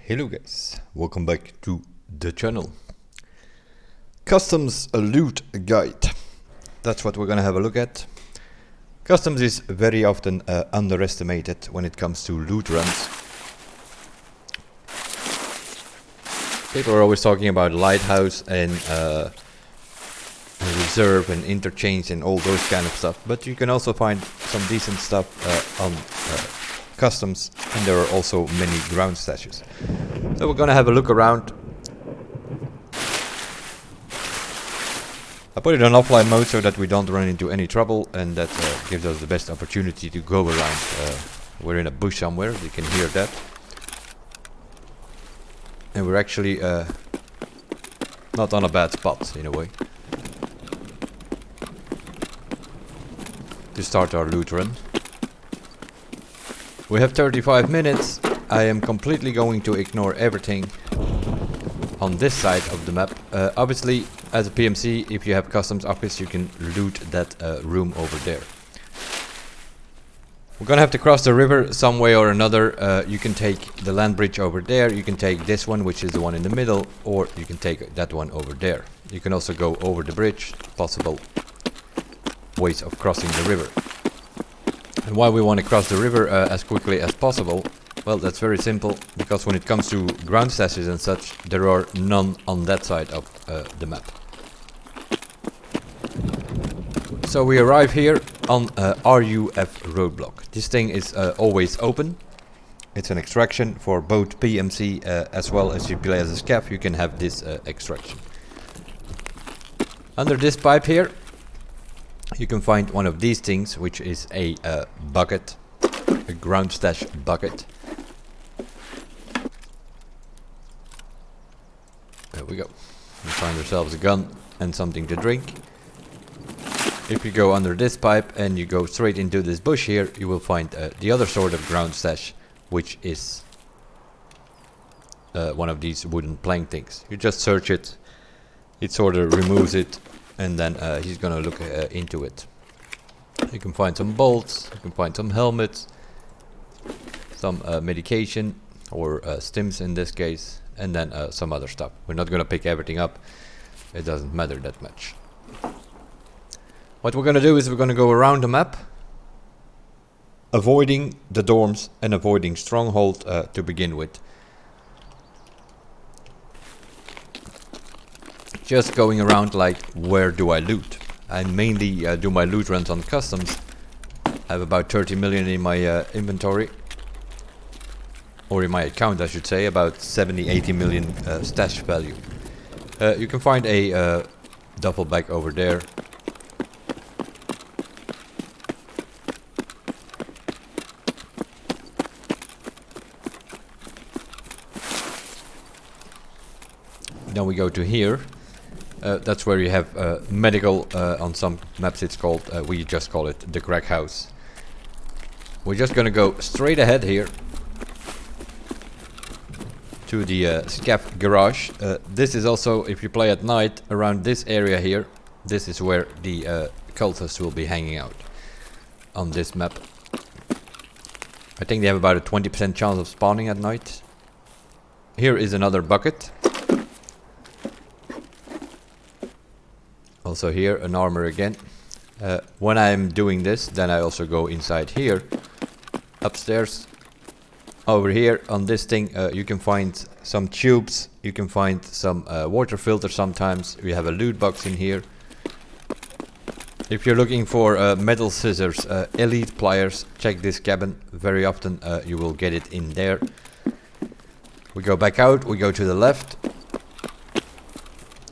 Hello guys, welcome back to the channel. Customs loot guide. That's what we're gonna have a look at. Customs is very often underestimated when it comes to loot runs. People are always talking about lighthouse and reserve and interchange and all those kind of stuff, but you can also find some decent stuff on customs, and there are also many ground stashes. So we're gonna have a look around. I put it on offline mode so that we don't run into any trouble, and that gives us the best opportunity to go around. We're in a bush somewhere, you can hear that. And we're actually not on a bad spot in a way to start our loot run. We have 35 minutes. I am completely going to ignore everything on this side of the map. Obviously, as a PMC, if you have customs office, you can loot that room over there. We're gonna have to cross the river some way or another. You can take the land bridge over there, you can take this one, which is the one in the middle, or you can take that one over there. You can also go over the bridge, possible ways of crossing the river. And why we want to cross the river as quickly as possible? Well, that's very simple, because when it comes to ground stashes and such, there are none on that side of the map. So we arrive here on RUF roadblock. This thing is always open. It's an extraction for both PMC as well as you play as a scav. You can have this extraction. Under this pipe here, you can find one of these things, which is a bucket, a ground stash bucket. There we go. We find ourselves a gun and something to drink. If you go under this pipe and you go straight into this bush here, you will find the other sort of ground stash, which is one of these wooden plank things. You just search it, it sort of removes it, and then he's gonna look into it. You can find some bolts, you can find some helmets, some medication, or stims in this case, and then some other stuff. We're not gonna pick everything up, it doesn't matter that much. What we're gonna do is we're gonna go around the map, avoiding the dorms and avoiding stronghold to begin with. Just going around like, where do I loot? I mainly do my loot runs on customs. I have about 30 million in my inventory, or in my account I should say, about 70-80 million stash value. You can find a duffel bag over there. Then we go to here. That's where you have medical. On some maps it's called, we just call it the crack house. We're just gonna go straight ahead here to the scav garage. This is also, if you play at night, around this area here, this is where the cultists will be hanging out on this map. I think they have about a 20% chance of spawning at night. Here is another bucket. Also here, an armor again. When I'm doing this, then I also go inside here, upstairs. Over here on this thing, you can find some tubes, you can find some water filters sometimes. We have a loot box in here. If you're looking for metal scissors, elite pliers, check this cabin. Very often you will get it in there. We go back out, we go to the left.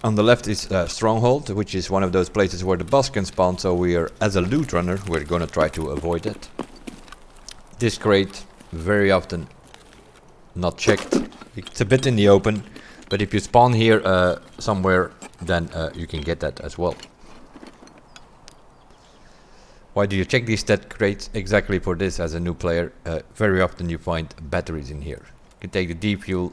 On the left is Stronghold, which is one of those places where the boss can spawn, so we are, as a loot runner, we're gonna try to avoid it. This crate, very often not checked. It's a bit in the open, but if you spawn here somewhere, then you can get that as well. Why do you check these stat crates? Exactly for this. As a new player, very often you find batteries in here. You can take the D-fuel,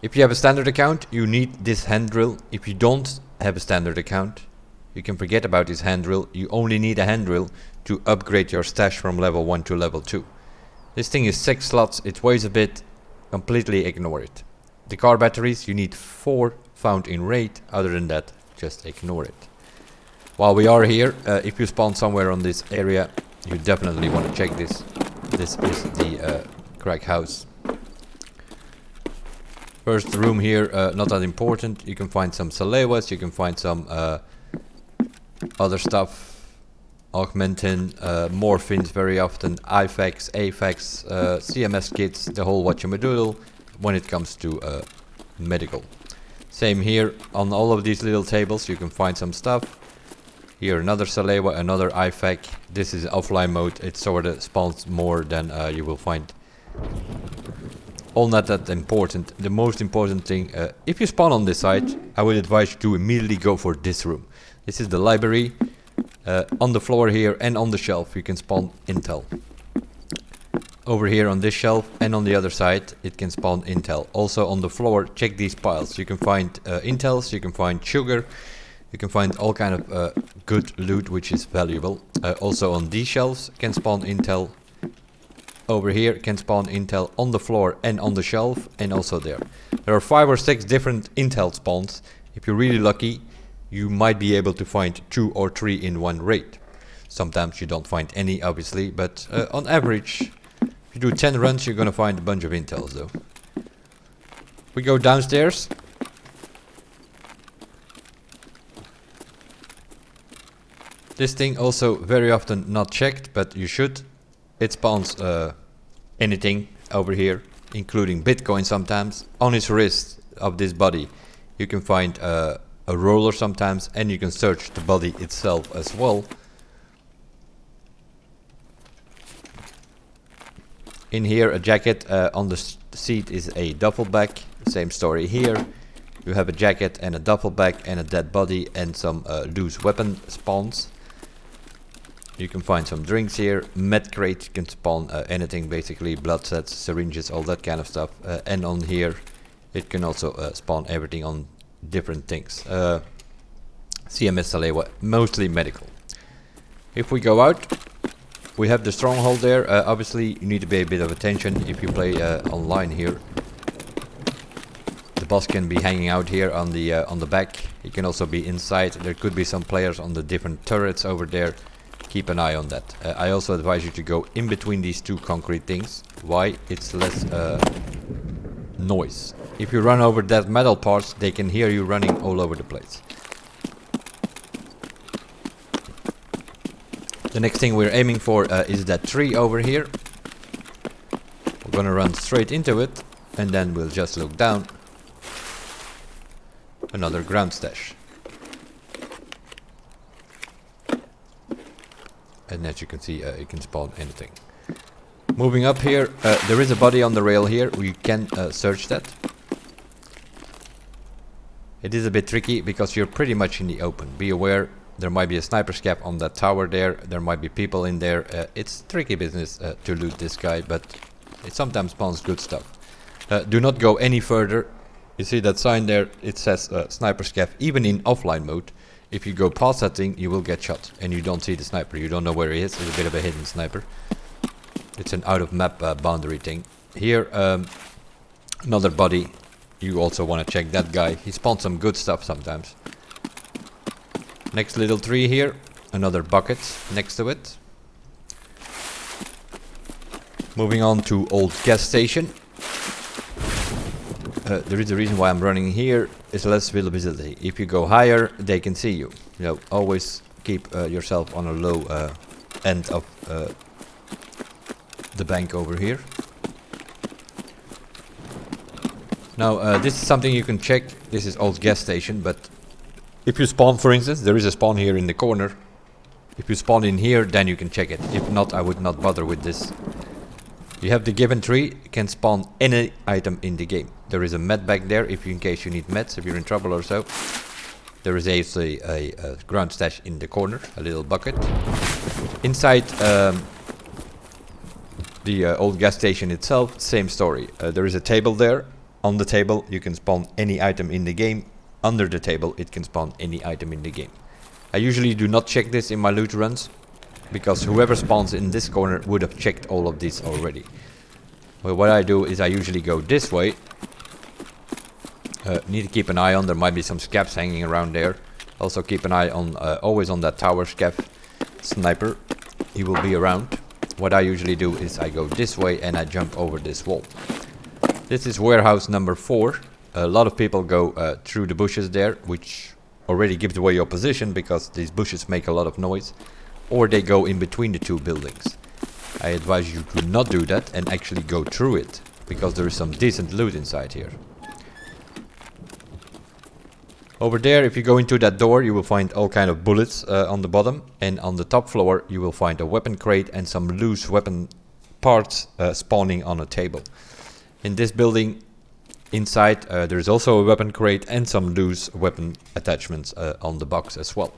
if you have a standard account, you need this hand drill. If you don't have a standard account, you can forget about this hand drill. You only need a hand drill to upgrade your stash from level 1 to level 2. This thing is 6 slots, it weighs a bit. completely ignore it. The car batteries, you need 4 found in raid. Other than that, just ignore it. While we are here, if you spawn somewhere on this area, you definitely want to check this. This is the crack house. First room here, not that important. You can find some Salewas, you can find some other stuff. Augmentin, morphines very often, IFAKs, AFAKs, CMS kits, the whole whatchamadoodle when it comes to medical. Same here, on all of these little tables you can find some stuff. Here another Salewa, another IFAK. This is offline mode, it sort of spawns more than you will find. All not that important. The most important thing, if you spawn on this site, I would advise you to immediately go for this room. This is the library. On the floor here and on the shelf you can spawn intel. Over here on this shelf and on the other side it can spawn intel. Also on the floor, check these piles. You can find intels, you can find sugar, you can find all kind of good loot which is valuable. Also on these shelves can spawn intel. Over here can spawn intel on the floor and on the shelf and also there. There are 5 or 6 different intel spawns. If you're really lucky, you might be able to find 2 or 3 in one raid. Sometimes you don't find any, obviously, but on average, if you do 10 runs, you're gonna find a bunch of intels though. We go downstairs. This thing also very often not checked, but you should. It spawns anything over here, including Bitcoin sometimes. On his wrist of this body, you can find a roller sometimes, and you can search the body itself as well. In here, a jacket, on the seat is a duffel bag. Same story here. You have a jacket and a duffel bag and a dead body and some loose weapon spawns. You can find some drinks here. Med crate, you can spawn anything basically, blood sets, syringes, all that kind of stuff. And on here it can also spawn everything on different things. CMS Salewa, mostly medical. If we go out, we have the stronghold there. Obviously you need to pay a bit of attention if you play online here. The boss can be hanging out here on the back. He can also be inside. There could be some players on the different turrets over there. Keep an eye on that. I also advise you to go in between these 2 concrete things. Why? It's less noise. If you run over that metal parts, they can hear you running all over the place. The next thing we're aiming for is that tree over here. We're gonna run straight into it and then we'll just look down. Another ground stash. And as you can see, it can spawn anything. Moving up here, there is a body on the rail here. We can search that. It is a bit tricky because you're pretty much in the open. Be aware, there might be a sniper scap on that tower there. There might be people in there. It's tricky business to loot this guy, but it sometimes spawns good stuff. Do not go any further. You see that sign there? It says sniper scap, even in offline mode. If you go past that thing, you will get shot, and you don't see the sniper. You don't know where he is. It's a bit of a hidden sniper. It's an out-of-map boundary thing. Here, another body. You also want to check that guy. He spawns some good stuff sometimes. Next little tree here. Another bucket next to it. Moving on to old gas station. There is a reason why I'm running here. Is less visibility. If you go higher, they can see you. You know, always keep yourself on a low end of the bank over here. Now, this is something you can check. This is old gas station, but if you spawn, for instance, there is a spawn here in the corner. If you spawn in here, then you can check it. If not, I would not bother with this. You have the given tree, can spawn any item in the game. There is a med bag there, if you, in case you need meds, if you're in trouble or so. There is a ground stash in the corner, a little bucket. Inside the old gas station itself, same story. There is a table there. On the table, you can spawn any item in the game. Under the table, it can spawn any item in the game. I usually do not check this in my loot runs, because whoever spawns in this corner would have checked all of these already. Well, what I do is I usually go this way. Need to keep an eye on, there might be some scabs hanging around there. Also keep an eye on, always on that tower scav sniper. He will be around. What I usually do is I go this way and I jump over this wall. This is warehouse number 4. A lot of people go through the bushes there, which already gives away your position because these bushes make a lot of noise. Or they go in between the two buildings. I advise you to not do that and actually go through it, because there is some decent loot inside here. Over there, if you go into that door, you will find all kind of bullets on the bottom, and on the top floor you will find a weapon crate and some loose weapon parts spawning on a table. In this building inside there is also a weapon crate and some loose weapon attachments on the box as well.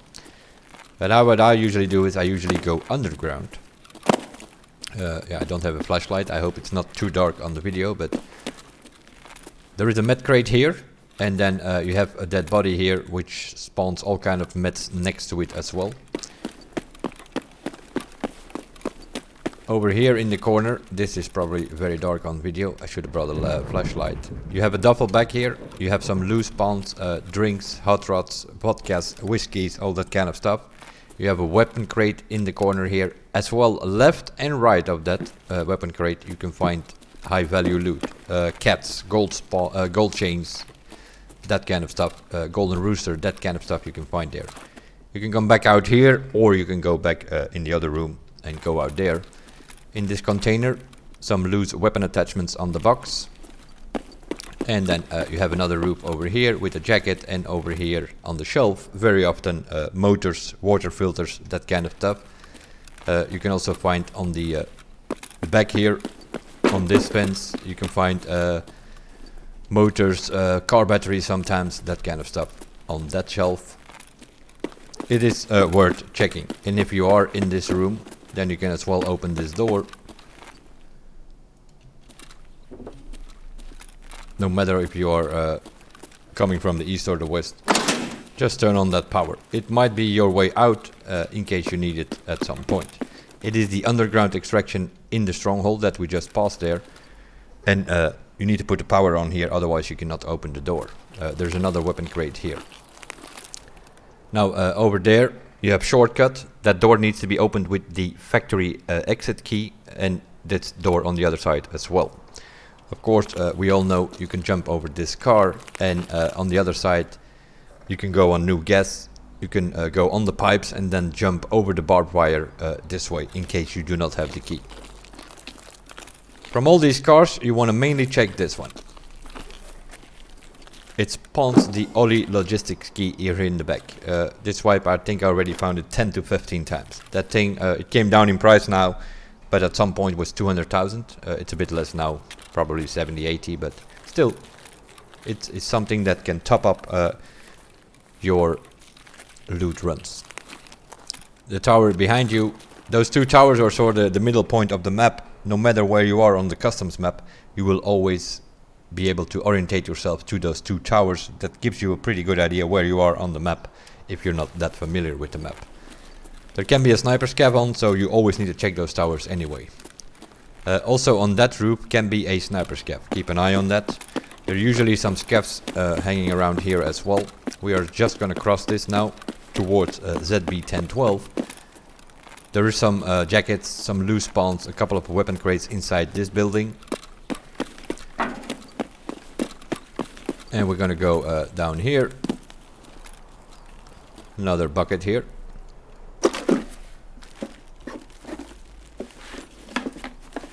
But now what I usually do is I usually go underground. Yeah, I don't have a flashlight. I hope it's not too dark on the video, but there is a med crate here, and then you have a dead body here which spawns all kind of meds next to it as well. Over here in the corner, this is probably very dark on video, I should have brought a flashlight. You have a duffel bag here, you have some loose spawns, drinks, hot rods, vodkas, whiskeys, all that kind of stuff. You have a weapon crate in the corner here, as well left and right of that weapon crate you can find high value loot. Cats, gold chains, that kind of stuff, golden rooster, that kind of stuff you can find there. You can come back out here, or you can go back in the other room and go out there. In this container, some loose weapon attachments on the box. And then you have another roof over here with a jacket, and over here on the shelf, very often motors, water filters, that kind of stuff. You can also find on the back here, on this fence, you can find motors, car batteries sometimes, that kind of stuff on that shelf. It is worth checking. And if you are in this room, then you can as well open this door. No matter if you are coming from the east or the west, just turn on that power. It might be your way out in case you need it at some point. It is the underground extraction in the stronghold that we just passed there. And you need to put the power on here, otherwise you cannot open the door. There's another weapon crate here. Now over there you have shortcut. That door needs to be opened with the factory exit key, and this door on the other side as well. Of course, we all know you can jump over this car, and on the other side you can go on new gas. You can go on the pipes and then jump over the barbed wire this way, in case you do not have the key. From all these cars, you want to mainly check this one. It spawns the Oli logistics key here in the back. This wipe, I think I already found it 10 to 15 times. That thing, it came down in price now, but at some point was 200,000. It's a bit less now, probably 70, 80, but still, it's something that can top up your loot runs. The tower behind you, those two towers are sort of the middle point of the map. No matter where you are on the customs map, you will always be able to orientate yourself to those two towers. That gives you a pretty good idea where you are on the map if you're not that familiar with the map. There can be a sniper scav on, so you always need to check those towers anyway. Also on that roof can be a sniper scav. Keep an eye on that. There are usually some scavs hanging around here as well. We are just gonna cross this now towards ZB 1012. There is some jackets, some loose spawns, a couple of weapon crates inside this building. And we're gonna go down here. Another bucket here.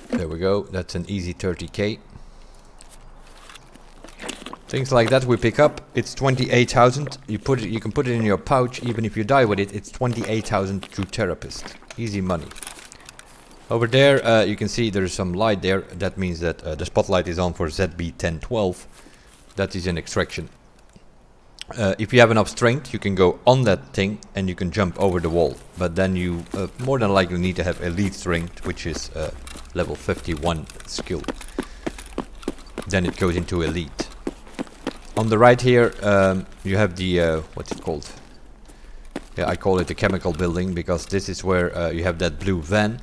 There we go, that's an easy 30k. Things like that we pick up. It's 28,000. You can put it in your pouch. Even if you die with it, it's 28,000 to therapist. Easy money. Over there you can see there's some light there. That means that the spotlight is on for ZB 1012. That is an extraction. If you have enough strength, you can go on that thing and you can jump over the wall. But then you more than likely need to have elite strength, which is level 51 skill. Then it goes into elite. On the right here you have the what's it called? Yeah, I call it the chemical building, because this is where you have that blue van.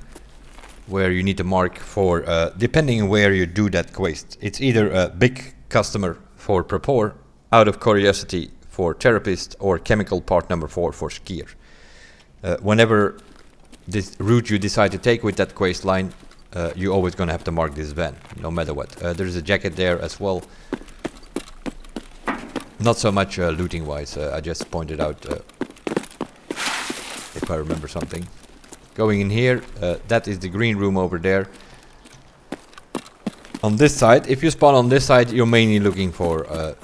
where you need to mark for, depending on where you do that quest. It's either a big customer for Prepor, out of curiosity for therapist, or chemical part number 4 for skier. Whenever this route you decide to take with that quest line, you're always going to have to mark this van, no matter what. There's a jacket there as well. Not so much looting wise, I just pointed out if I remember something. Going in here, that is the green room over there. On this side, if you spawn on this side, you're mainly looking for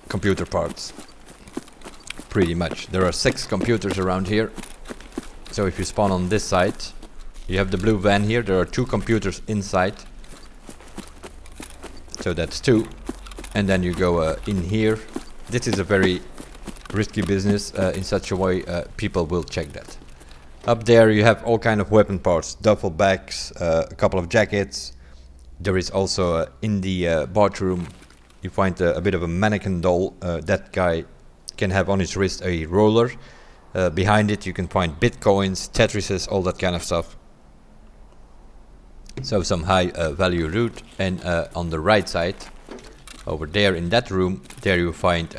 computer parts. Pretty much. There are 6 computers around here. So if you spawn on this side, you have the blue van here. There are 2 computers inside. So that's 2. And then you go in here. This is a very risky business in such a way people will check that. Up there you have all kind of weapon parts, duffel bags, a couple of jackets. There is also in the bathroom you find a bit of a mannequin doll. That guy can have on his wrist a roller. Behind it you can find bitcoins, Tetrises, all that kind of stuff. So some high value loot. And on the right side, over there in that room, there you find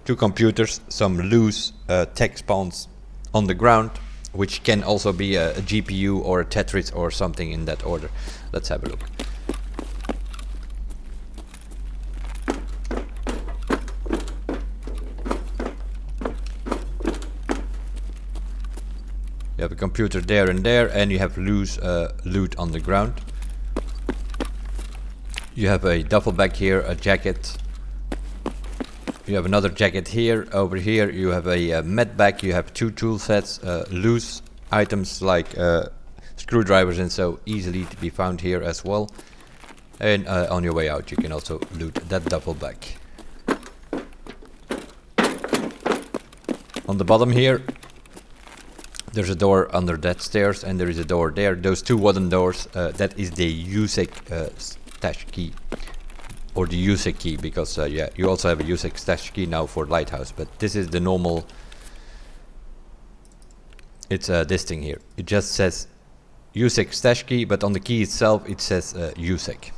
2 computers, some loose tech spawns on the ground, which can also be a GPU or a Tetris or something in that order. Let's have a look. You have a computer there, and you have loose loot on the ground. You have a duffel bag here, a jacket. You have another jacket here. Over here you have a med bag. You have 2 tool sets, loose items like screwdrivers and so easily to be found here as well. And on your way out you can also loot that duffel bag. On the bottom here there's a door under that stairs, and there is a door there. Those 2 wooden doors, that is the USEC stash key. Or the USEC key, because yeah, you also have a USEC stash key now for Lighthouse, but this is the normal. It's this thing here. It just says USEC stash key, but on the key itself it says USEC.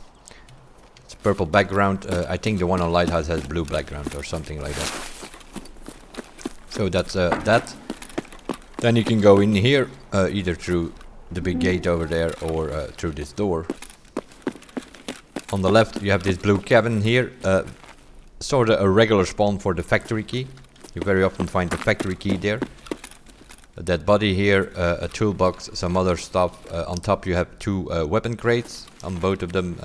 It's purple background. I think the one on Lighthouse has blue background or something like that. So that's that. Then you can go in here either through the big gate over there or through this door. On the left you have this blue cabin here, sort of a regular spawn for the factory key. You very often find the factory key there. That body here, a toolbox, some other stuff. On top you have 2 weapon crates, on both of them.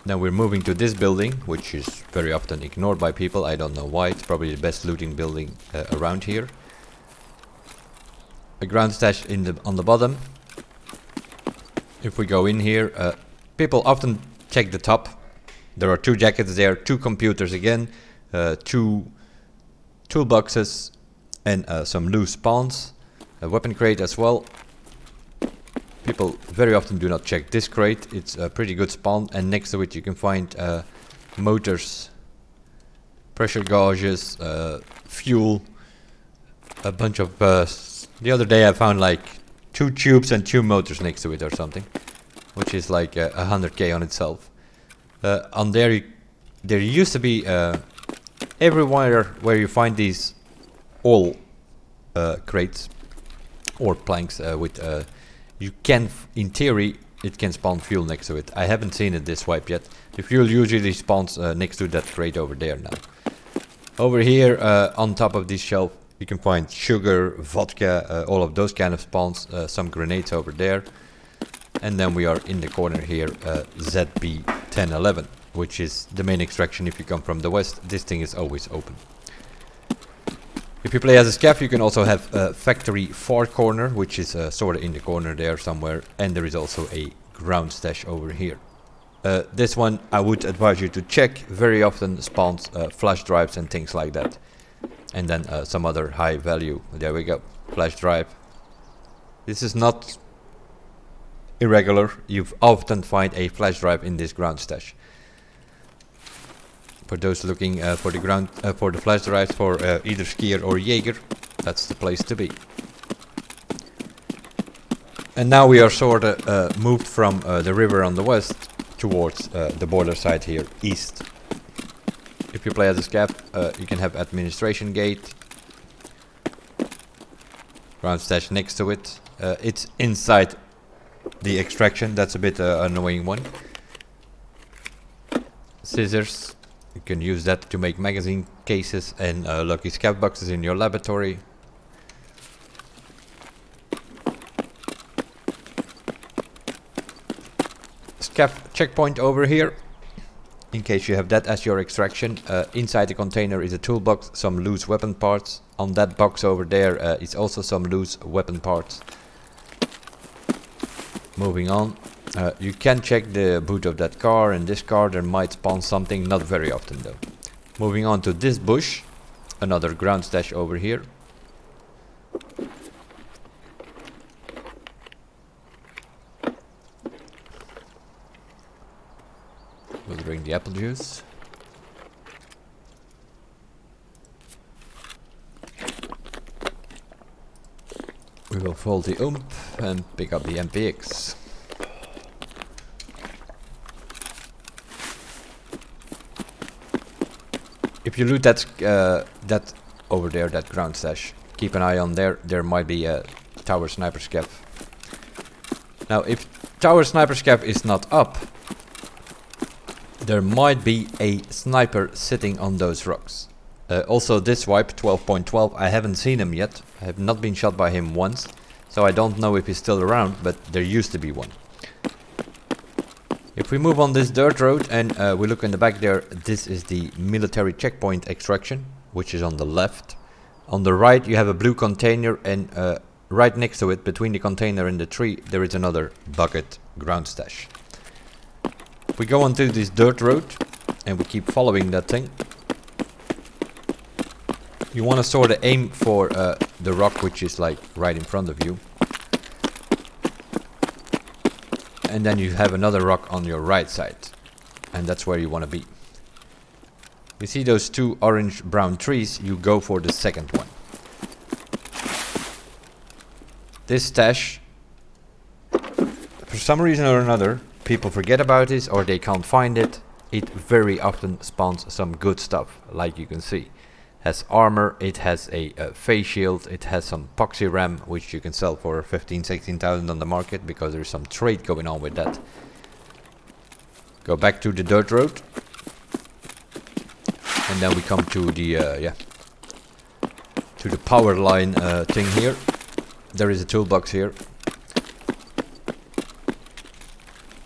Now we're moving to this building, which is very often ignored by people. I don't know why. It's probably the best looting building around here. A ground stash on the bottom. If we go in here, people often check the top. There are 2 jackets there, 2 computers again, 2 toolboxes, and some loose spawns. A weapon crate as well. People very often do not check this crate. It's a pretty good spawn, and next to it you can find motors, pressure gauges, fuel, a bunch of... the other day I found like 2 tubes and 2 motors next to it or something, which is like 100k on itself. On there used to be everywhere where you find these all crates or planks with you can, in theory, it can spawn fuel next to it. I haven't seen it this wipe yet. The fuel usually spawns next to that crate over there now. Over here on top of this shelf you can find sugar, vodka, all of those kind of spawns, some grenades over there. And then we are in the corner here, ZB1011, which is the main extraction if you come from the west. This thing is always open. If you play as a scav, you can also have factory far corner, which is sort of in the corner there somewhere. And there is also a ground stash over here. This one I would advise you to check. Very often spawns flash drives and things like that. And then some other high value. There we go. Flash drive. This is not irregular. You often find a flash drive in this ground stash. For those looking for the flash drives for either skier or Jaeger, that's the place to be. And now we are sort of moved from the river on the west towards the border side here, east. If you play as a scav, you can have administration gate, ground stash next to it. It's inside the extraction, that's a bit annoying one. Scissors, you can use that to make magazine cases and lucky scav boxes in your laboratory. Scav checkpoint over here, in case you have that as your extraction. Inside the container is a toolbox, some loose weapon parts. On that box over there is also some loose weapon parts. Moving on, you can check the boot of that car, and this car there might spawn something, not very often though. Moving on to this bush, another ground stash over here. We'll drink the apple juice. We will fold the and pick up the MPX. If you loot that over there, that ground stash, keep an eye on there. There might be a tower sniper scav. Now, if tower sniper scav is not up, there might be a sniper sitting on those rocks. Also this wipe, 12.12, I haven't seen him yet. I have not been shot by him once, so I don't know if he's still around, but there used to be one. If we move on this dirt road and we look in the back there, this is the military checkpoint extraction, which is on the left. On the right you have a blue container, and right next to it, between the container and the tree, there is another bucket ground stash. We go onto this dirt road and we keep following that thing. You want to sort of aim for the rock which is like right in front of you. And then you have another rock on your right side. And that's where you want to be. You see those two orange-brown trees, you go for the second one. This stash, for some reason or another, people forget about this or they can't find it. It very often spawns some good stuff, like you can see. Has armor, it has a face shield, it has some poxy ram, which you can sell for 15,000-16,000 on the market, because there's some trade going on with that. Go back to the dirt road. And then we come to the to the power line thing here. There is a toolbox here.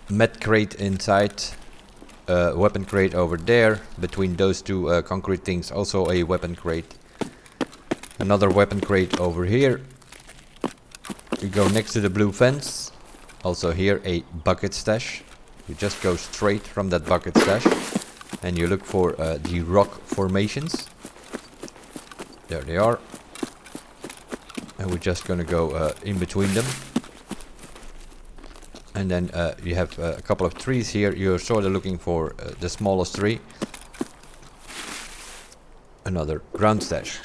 Med crate inside, weapon crate over there. Between those two concrete things, also a weapon crate. Another weapon crate over here. You go next to the blue fence. Also here a bucket stash. You just go straight from that bucket stash and you look for the rock formations. There they are. And we're just gonna go in between them. And then you have a couple of trees here. You're sort of looking for the smallest tree. Another ground stash.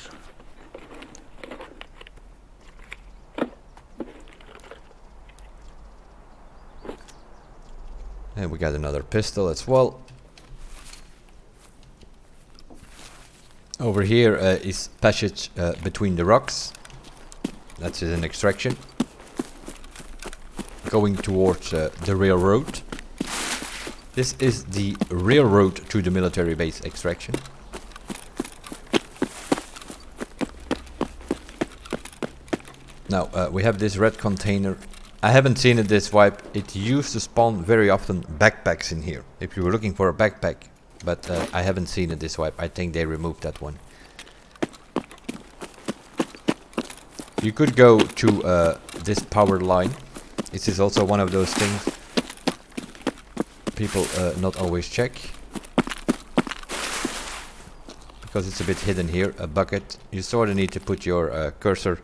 And we got another pistol as well. Over here is passage between the rocks. That's an extraction. Going towards the railroad. This is the railroad to the military base extraction. Now we have this red container. I haven't seen it this wipe. It used to spawn very often backpacks in here, if you were looking for a backpack. But I haven't seen it this wipe. I think they removed that one. You could go to this power line. This is also one of those things people not always check. Because it's a bit hidden here. A bucket. You sort of need to put your cursor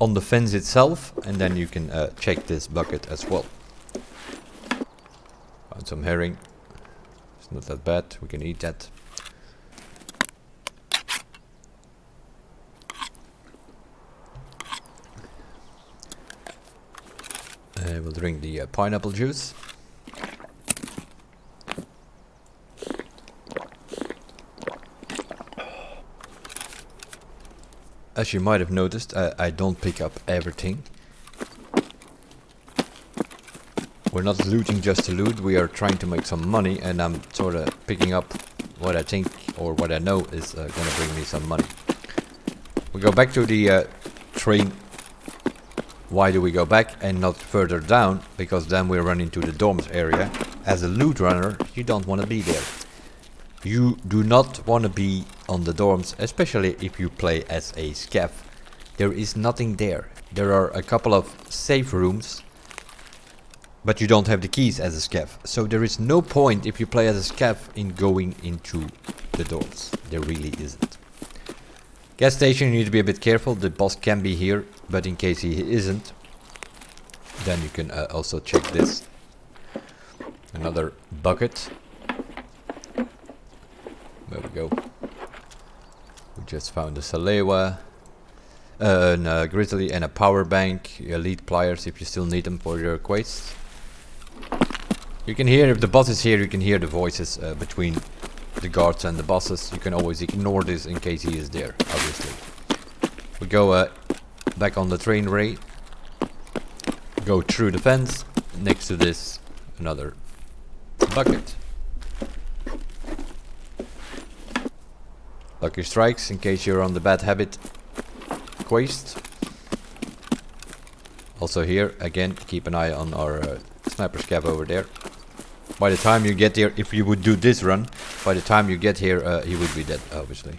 on the fence itself, and then you can check this bucket as well. Found some herring. It's not that bad, we can eat that. We'll drink the pineapple juice. As you might have noticed, I don't pick up everything. We're not looting just to loot, we are trying to make some money, and I'm sort of picking up what I think or what I know is gonna bring me some money. We go back to the train. Why do we go back and not further down? Because then we run into the dorms area. As a loot runner, you don't want to be there. You do not want to be on the dorms, especially if you play as a scav. There is nothing there. There are a couple of safe rooms, but you don't have the keys as a scav. So there is no point if you play as a scav in going into the dorms. There really isn't. Gas station, you need to be a bit careful. The boss can be here, but in case he isn't, then you can also check this. Another bucket. There we go. We just found a Salewa, a Grizzly and a power bank, elite pliers if you still need them for your quests. You can hear, if the boss is here, you can hear the voices between the guards and the bosses. You can always ignore this in case he is there, obviously. We go back on the train ray, go through the fence, next to this another bucket. Lucky strikes in case you're on the bad habit quest. Also here, again, keep an eye on our sniper scav over there. By the time you get here, if you would do this run, by the time you get here, he would be dead, obviously.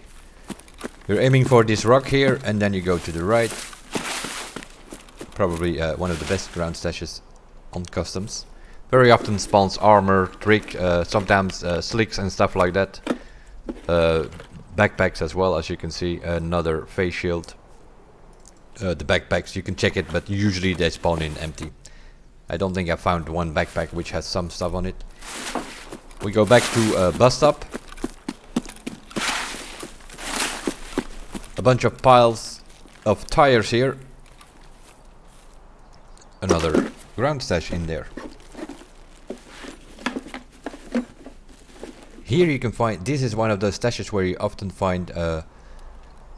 You're aiming for this rock here, and then you go to the right. Probably one of the best ground stashes on customs. Very often spawns armor, trick, sometimes slicks and stuff like that. Backpacks as well, as you can see, another face shield. The backpacks, you can check it, but usually they spawn in empty. I don't think I found one backpack which has some stuff on it. We go back to bus stop. A bunch of piles of tires here. Another ground stash in there. Here you can find, this is one of those stashes where you often find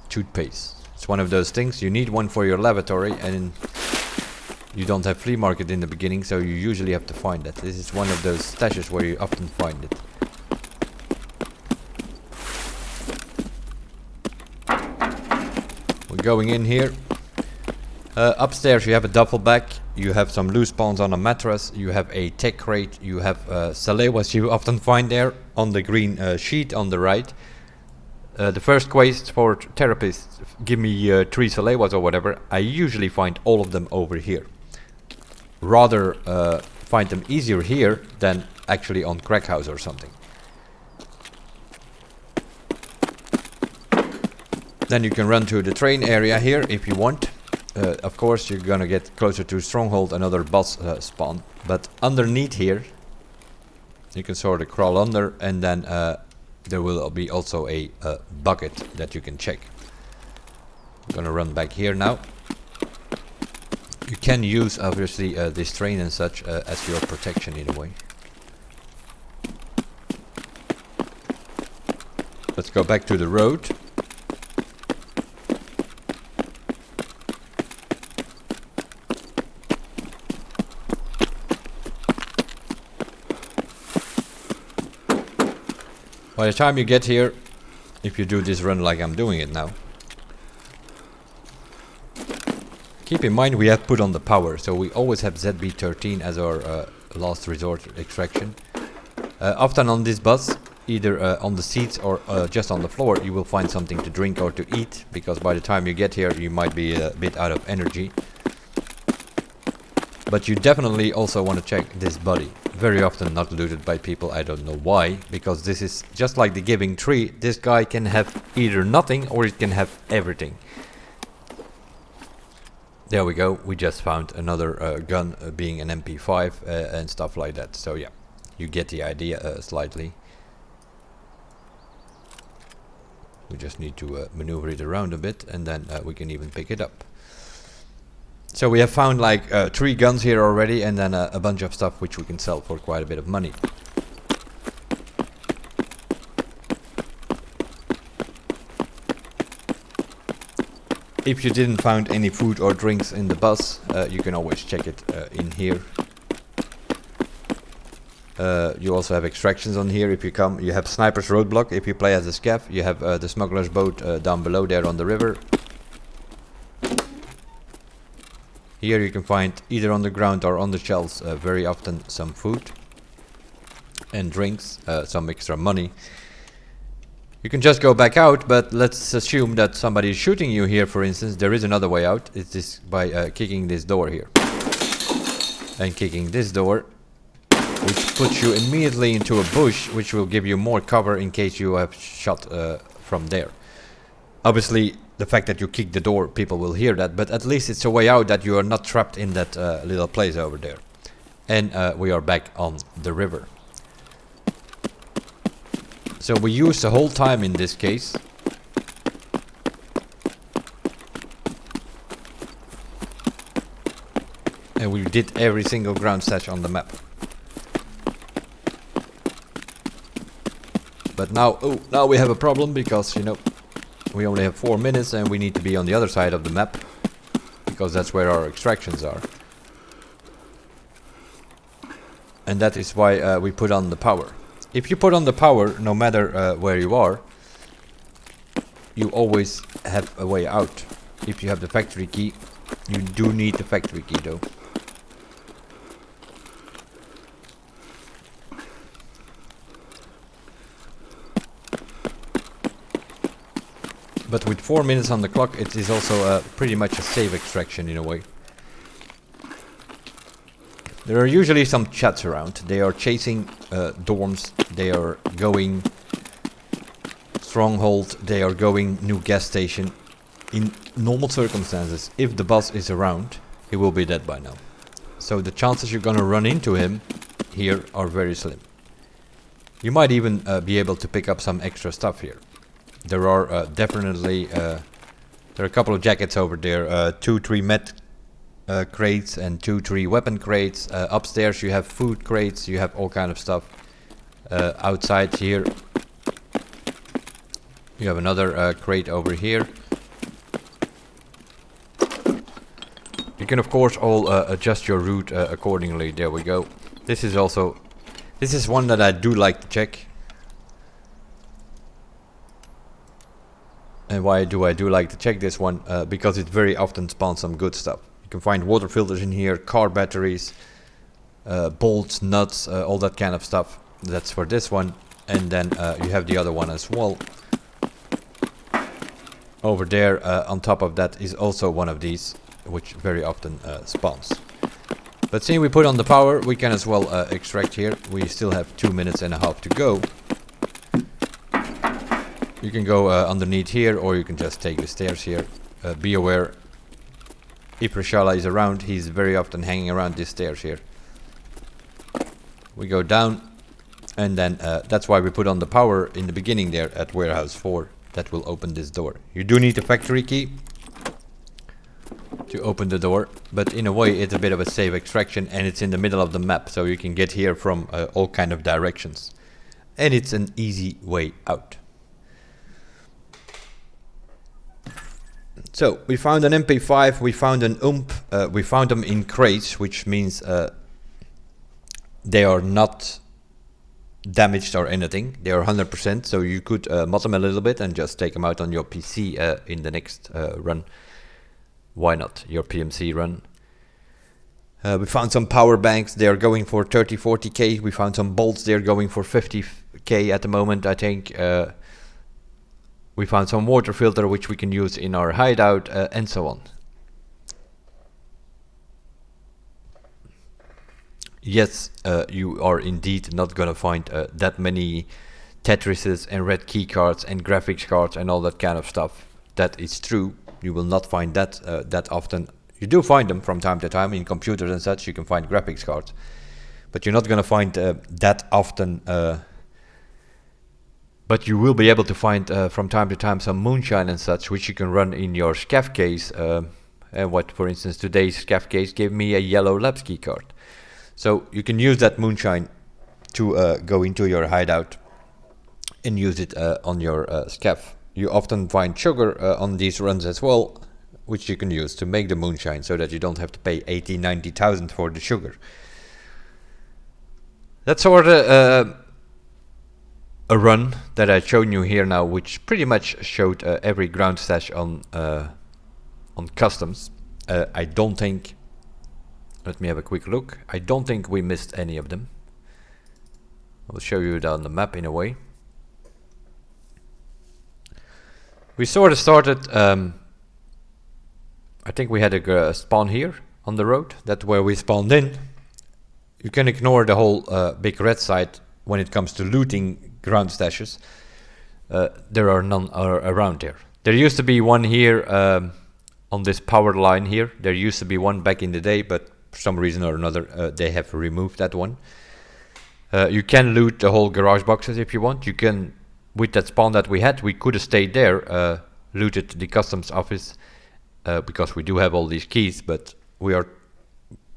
toothpaste. It's one of those things, you need one for your lavatory, and you don't have flea market in the beginning, so you usually have to find that. This is one of those stashes where you often find it. We're going in here. Upstairs you have a duffel bag, you have some loose spawns on a mattress, you have a tech crate, you have Salewas you often find there on the green sheet on the right. The first quest for therapists, give me 3 Salewas or whatever. I usually find all of them over here. Rather find them easier here than actually on Crack House or something. Then you can run to the train area here if you want. Of course you're gonna get closer to Stronghold, another boss spawn. But underneath here you can sort of crawl under, and then there will be also a bucket that you can check. I'm gonna run back here now. You can use obviously this train and such as your protection in a way. Let's go back to the road. By the time you get here, if you do this run like I'm doing it now, keep in mind we have put on the power, so we always have ZB13 as our last resort extraction. Often on this bus, either on the seats or just on the floor, you will find something to drink or to eat, because by the time you get here you might be a bit out of energy. But you definitely also want to check this body. Very often not looted by people, I don't know why, because this is just like the giving tree. This guy can have either nothing or it can have everything. There we go, we just found another gun being an MP5 and stuff like that. So yeah, you get the idea slightly. We just need to maneuver it around a bit, and then we can even pick it up. So we have found like 3 guns here already, and then a bunch of stuff which we can sell for quite a bit of money. If you didn't find any food or drinks in the bus, you can always check it in here. You also have extractions on here if you come. You have Sniper's Roadblock if you play as a scav. You have the Smuggler's Boat down below there on the river. Here you can find either on the ground or on the shelves very often some food and drinks, some extra money. You can just go back out, but let's assume that somebody is shooting you here, for instance. There is another way out. It is by kicking this door here. And kicking this door, which puts you immediately into a bush, which will give you more cover in case you have shot from there. Obviously, the fact that you kick the door, people will hear that, but at least it's a way out that you are not trapped in that little place over there. And we are back on the river. So we used the whole time in this case. And we did every single ground stash on the map. But now, now we have a problem because, you know, we only have 4 minutes and we need to be on the other side of the map. Because that's where our extractions are. And that is why we put on the power. If you put on the power, no matter where you are, you always have a way out. If you have the factory key, you do need the factory key though. But with 4 minutes on the clock, it is also pretty much a safe extraction in a way. There are usually some chats around. They are chasing dorms, they are going stronghold, they are going new gas station. In normal circumstances, if the boss is around, he will be dead by now. So the chances you're gonna run into him here are very slim. You might even be able to pick up some extra stuff here. There are definitely, there are a couple of jackets over there, 2-3 med crates and 2-3 weapon crates. Upstairs you have food crates, you have all kind of stuff. Outside here you have another crate over here. You can of course all adjust your route accordingly. There we go. This is also, this is one that I do like to check. And why do I like to check this one? Because it very often spawns some good stuff. You can find water filters in here, car batteries, bolts, nuts, all that kind of stuff. That's for this one. And then you have the other one as well. Over there on top of that is also one of these, which very often spawns. But seeing we put on the power, we can as well extract here. We still have 2 minutes and a half to go. You can go underneath here, or you can just take the stairs here. Be aware, if Rashala is around, he's very often hanging around these stairs here. We go down, and then that's why we put on the power in the beginning there at warehouse 4. That will open this door. You do need a factory key to open the door, but in a way it's a bit of a safe extraction, and it's in the middle of the map, so you can get here from all kind of directions. And it's an easy way out. So, we found an MP5, we found an we found them in crates, which means they are not damaged or anything. They are 100%, so you could mod them a little bit and just take them out on your PC in the next run. Why not? Your PMC run. We found some power banks, they are going for 30-40k. We found some bolts, they are going for 50k at the moment, I think. We found some water filter which we can use in our hideout, and so on. Yes, you are indeed not gonna find that many Tetrises and red key cards and graphics cards and all that kind of stuff. That is true. You will not find that that often. You do find them from time to time in computers and such. You can find graphics cards, but you're not gonna find that often. But you will be able to find from time to time some moonshine and such, which you can run in your scav case. and what, for instance, today's scav case gave me a yellow labs key card. So you can use that moonshine to go into your hideout and use it on your scav. You often find sugar on these runs as well, which you can use to make the moonshine, so that you don't have to pay 80,000-90,000 for the sugar. That's sort of a run that I've shown you here now, which pretty much showed every ground stash on customs. I don't think, let me have a quick look, I don't think we missed any of them. I'll show you it on the map in a way. We sort of started, I think we had a spawn here on the road. That's where we spawned in. You can ignore the whole big red side when it comes to looting ground stashes. There are none around here. There used to be one here on this power line here. There used to be one back in the day, but for some reason or another they have removed that one. You can loot the whole garage boxes if you want. You can, with that spawn that we had, we could have stayed there, looted the customs office, because we do have all these keys, but we are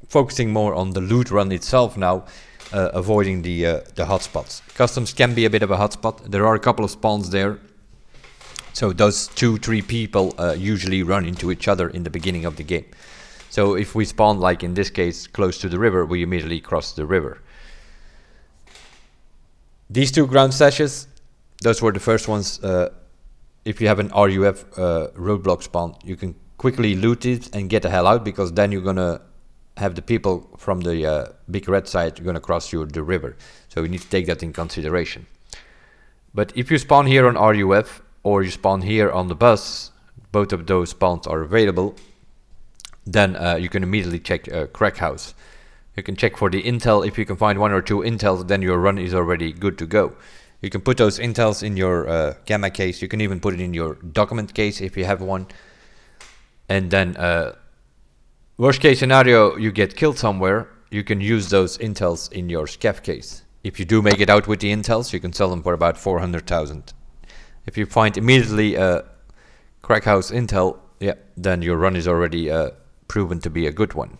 focusing more on the loot run itself now, avoiding the hotspots. Customs can be a bit of a hotspot. There are a couple of spawns there, so those 2-3 people usually run into each other in the beginning of the game. So if we spawn, like in this case, close to the river, we immediately cross the river. These 2 ground stashes, those were the first ones. If you have an RUF roadblock spawn, you can quickly loot it and get the hell out, because then you're gonna have the people from the big red side gonna cross you the river. So you need to take that in consideration. But if you spawn here on RUF or you spawn here on the bus, both of those spawns are available, then you can immediately check crack house. You can check for the intel. If you can find 1 or 2 intels, then your run is already good to go. You can put those intels in your gamma case. You can even put it in your document case if you have one. And then worst case scenario, you get killed somewhere, you can use those intels in your scav case. If you do make it out with the intels, you can sell them for about 400,000. If you find immediately a crack house intel, yeah, then your run is already proven to be a good one.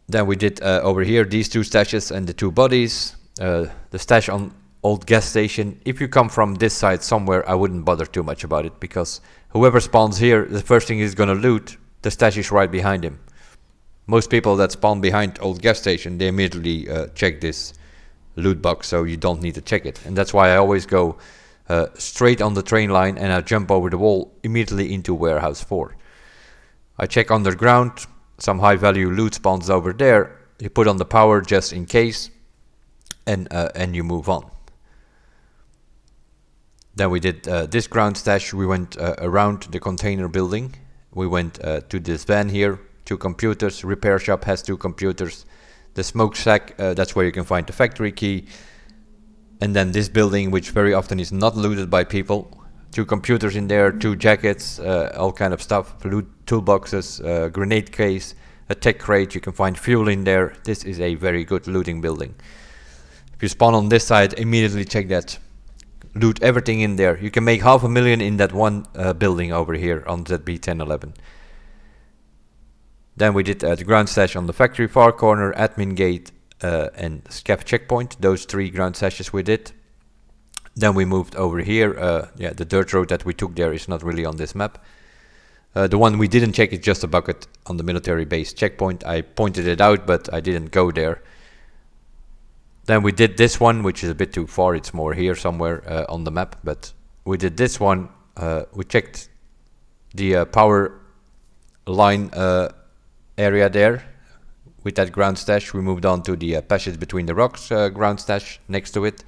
Then we did over here these 2 stashes and the 2 bodies. The stash on old gas station. If you come from this side somewhere, I wouldn't bother too much about it, because whoever spawns here, the first thing he's gonna loot, the stash is right behind him. Most people that spawn behind old gas station, they immediately check this loot box, so you don't need to check it. And that's why I always go straight on the train line, and I jump over the wall immediately into warehouse 4. I check underground, some high value loot spawns over there. You put on the power just in case, and you move on. Then we did this ground stash. We went around the container building. We went to this van here, 2 computers. Repair shop has 2 computers. The smoke sack, that's where you can find the factory key. And then this building, which very often is not looted by people. 2 computers in there, 2 jackets, all kind of stuff. Loot toolboxes, grenade case, a tech crate. You can find fuel in there. This is a very good looting building. If you spawn on this side, immediately check that. Loot everything in there. You can make $500,000 in that one building over here on ZB1011. Then we did the ground stash on the factory far corner, admin gate, and scav checkpoint. Those 3 ground stashes we did. Then we moved over here. The dirt road that we took there is not really on this map. The one we didn't check is just a bucket on the military base checkpoint. I pointed it out, but I didn't go there. Then we did this one, which is a bit too far. It's more here somewhere on the map. But we did this one. We checked the power line area there with that ground stash. We moved on to the passage between the rocks ground stash next to it.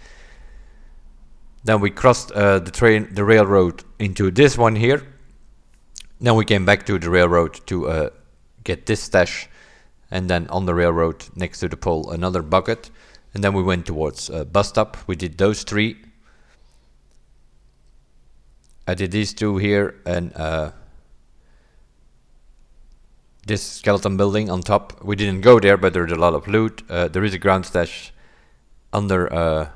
Then we crossed the railroad into this one here. Then we came back to the railroad to get this stash. And then on the railroad next to the pole, another bucket. And then we went towards bus stop. We did those 3. I did these 2 here, and this skeleton building on top. We didn't go there, but there's a lot of loot. There is a ground stash under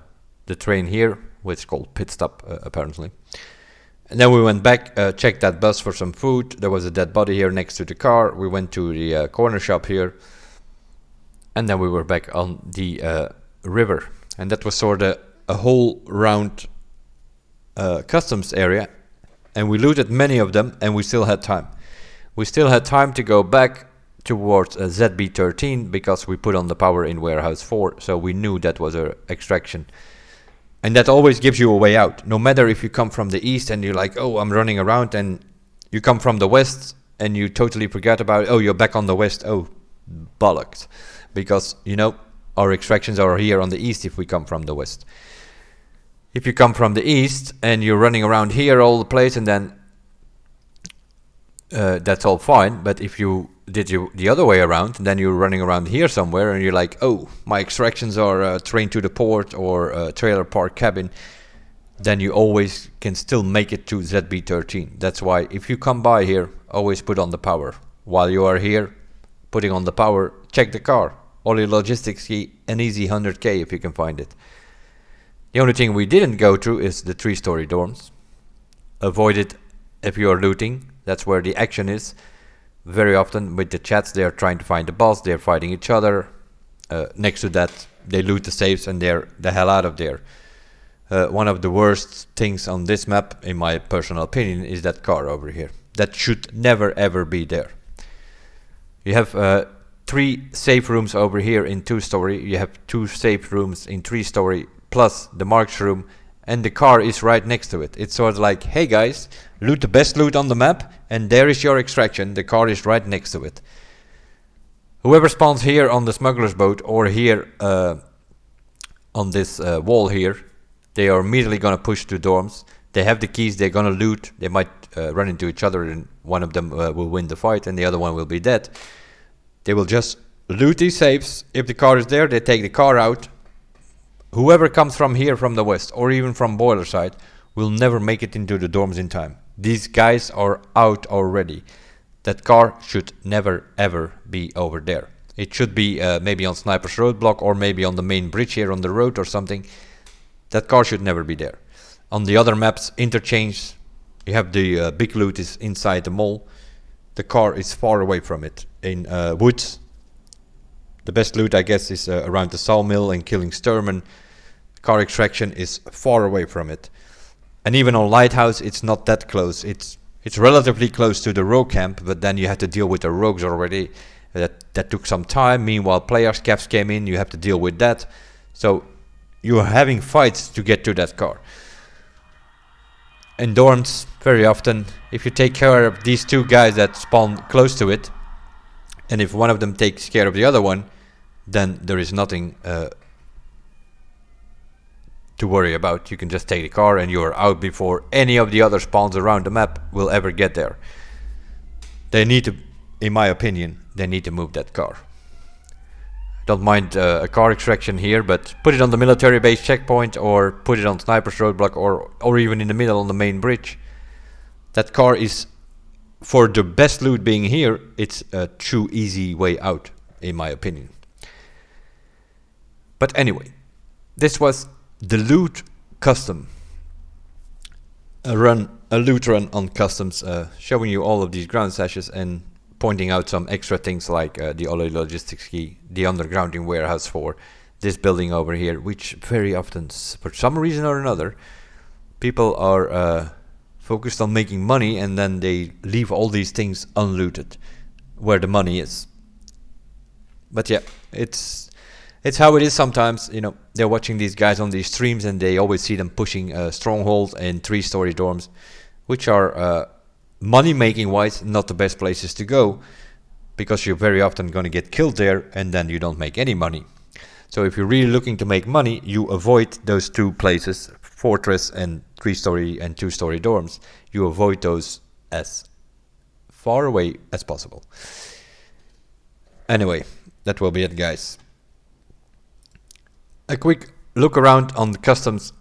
the train here, which is called pit stop apparently. And then we went back, checked that bus for some food. There was a dead body here next to the car. We went to the corner shop here. And then we were back on the river. And that was sort of a whole round customs area. And we looted many of them, and we still had time. We still had time to go back towards ZB13 because we put on the power in warehouse 4. So we knew that was an extraction. And that always gives you a way out. No matter if you come from the east and you're like, oh, I'm running around, and you come from the west and you totally forget about it. Oh, you're back on the west. Oh, bollocks. Because, you know, our extractions are here on the east if we come from the west. If you come from the east and you're running around here all the place, and then that's all fine. But if you did the other way around, then you're running around here somewhere and you're like, oh, my extractions are train to the port or trailer park cabin, then you always can still make it to ZB13. That's why if you come by here, always put on the power. While you are here putting on the power, check the car. All your logistics key, an easy 100k if you can find it. The only thing we didn't go through is the 3-story dorms. Avoid it if you are looting. That's where the action is. Very often with the chats, they are trying to find the boss, they're fighting each other. Next to that, they loot the safes and they're the hell out of there. One of the worst things on this map, in my personal opinion, is that car over here. That should never ever be there. You have 3 safe rooms over here in 2-story. You have 2 safe rooms in 3-story, plus the marks room, and the car is right next to it. It's sort of like, hey guys, loot the best loot on the map, and there is your extraction. The car is right next to it. Whoever spawns here on the smuggler's boat or here on this wall here, they are immediately gonna push to dorms. They have the keys, they're gonna loot. They might run into each other, and one of them will win the fight and the other one will be dead. They will just loot these safes. If the car is there, they take the car out. Whoever comes from here, from the west, or even from boiler side, will never make it into the dorms in time. These guys are out already. That car should never ever be over there. It should be maybe on Sniper's roadblock, or maybe on the main bridge here on the road or something. That car should never be there. On the other maps, interchange, you have the big loot is inside the mall. The car is far away from it. In woods, the best loot, I guess, is around the sawmill and killing Sturman. Car extraction is far away from it. And even on Lighthouse, it's not that close. It's relatively close to the rogue camp, but then you have to deal with the rogues already. That took some time. Meanwhile, players' caps came in. You have to deal with that. So you are having fights to get to that car. In dorms, very often, if you take care of these 2 guys that spawn close to it, and if one of them takes care of the other one, then there is nothing to worry about. You can just take the car and you are out before any of the other spawns around the map will ever get there. They need to, in my opinion, they need to move that car. Don't mind a car extraction here, but put it on the military base checkpoint, or put it on Sniper's roadblock, or even in the middle on the main bridge. That car is, for the best loot being here, it's a true easy way out, in my opinion. But anyway, this was the loot custom. A loot run on customs, showing you all of these ground stashes and pointing out some extra things like the Ollie logistics key, the undergrounding warehouse for this building over here, which very often, for some reason or another, people are focused on making money, and then they leave all these things unlooted where the money is. But yeah, it's how it is sometimes. You know, they're watching these guys on these streams and they always see them pushing strongholds and 3-story dorms, which are money making wise not the best places to go, because you're very often going to get killed there and then you don't make any money. So if you're really looking to make money, you avoid those 2 places, fortress and 3-story and 2-story dorms. You avoid those as far away as possible. Anyway, that will be it, guys. A quick look around on the customs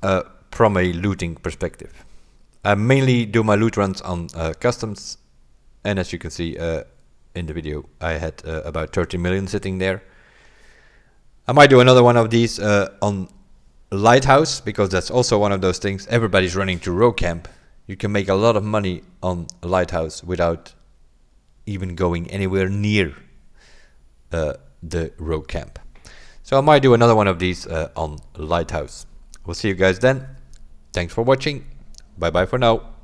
from a looting perspective. I mainly do my loot runs on customs, and as you can see in the video, I had about 30 million sitting there. I might do another one of these on Lighthouse, because that's also one of those things. Everybody's running to rogue camp. You can make a lot of money on a lighthouse without even going anywhere near the rogue camp. So I might do another one of these on lighthouse. We'll see you guys then. Thanks for watching. Bye bye for now.